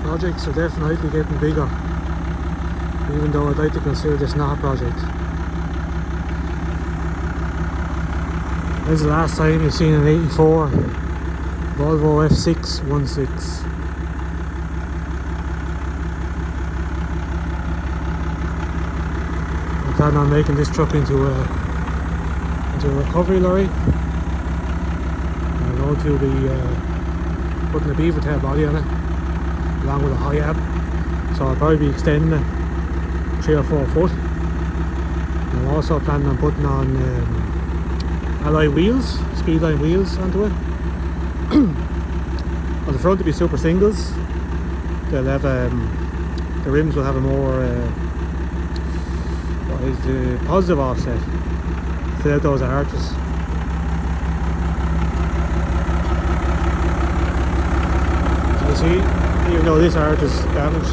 Projects are definitely getting bigger, even though I'd like to consider this not a project. When's the last time you've seen an 84 Volvo F6s 1.6? I plan on making this truck into a recovery lorry. I'm going to be putting a beaver tail body on it, along with a hiab. So I'll probably be extending it 3 or 4 foot. I'm also planning on putting on alloy wheels, speedline wheels onto it. On the front to be super singles. They'll have the rims will have a more what is the positive offset. Fill out those arches. So you see, even though this arch is damaged,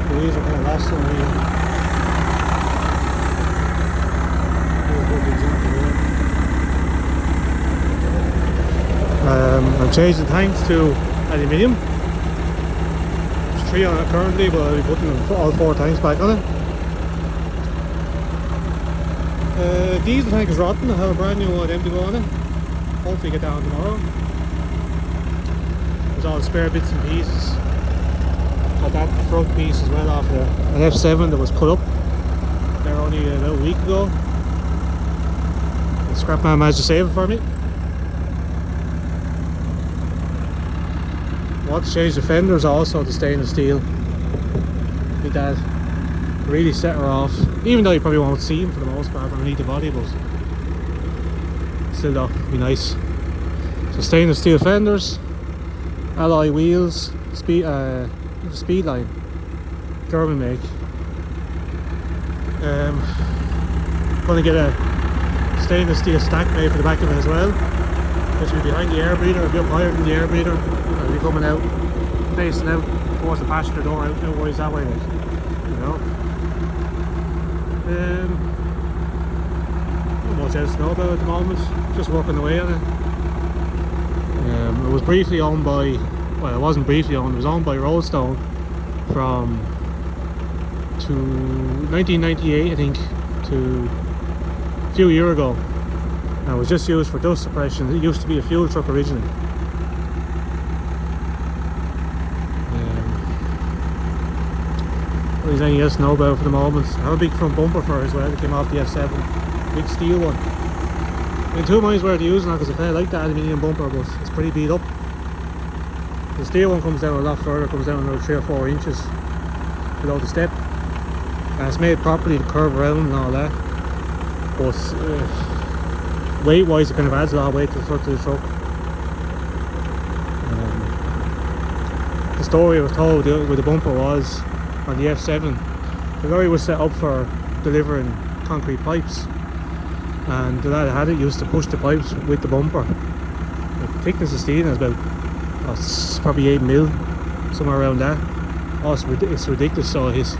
the wheels are kind of lost on the wheel. Here's a good example here. I've changed the tanks to aluminium. There's 3 on it currently, but I'll be putting all 4 tanks back on it. Diesel tank is rotten. I have a brand new one empty go on it. Hopefully get that on tomorrow. There's all the spare bits and pieces. Got that front piece as well off an F7 that was put up there only about a week ago. The scrapman managed to save it for me. Want to change the fenders also to stainless steel. I think that really set her off, even though you probably won't see them for the most part underneath the body, but still though, be nice. So stainless steel fenders, alloy wheels, speedline, German make. Going to get a stainless steel stack made for the back of it as well, which will be behind the air breather, a bit higher than the air breather. It'll be coming out, facing out towards the passenger door, out worries that way, like, you know. Not much else to know about at the moment, just working away on it. It was briefly owned by, well, it wasn't briefly owned, it was owned by Roadstone from 1998 I think to a few years ago, and it was just used for dust suppression. It used to be a fuel truck originally. There's anything else to know about for the moment. I have a big front bumper for it as well that came off the F7, big steel one. In 2 minds where to use it because I kind of like the aluminium bumper, but it's pretty beat up. The steel one comes down a lot further, comes down another 3 or 4 inches below the step, and it's made properly to curve around and all that, but weight wise it kind of adds a lot of weight to the front of the truck. The story I was told with the bumper was, on the F7, the lorry was set up for delivering concrete pipes, and the lad that had it used to push the pipes with the bumper. The thickness of steel is about, it's probably 8 mil, somewhere around that. Oh, it's ridiculous, so it is.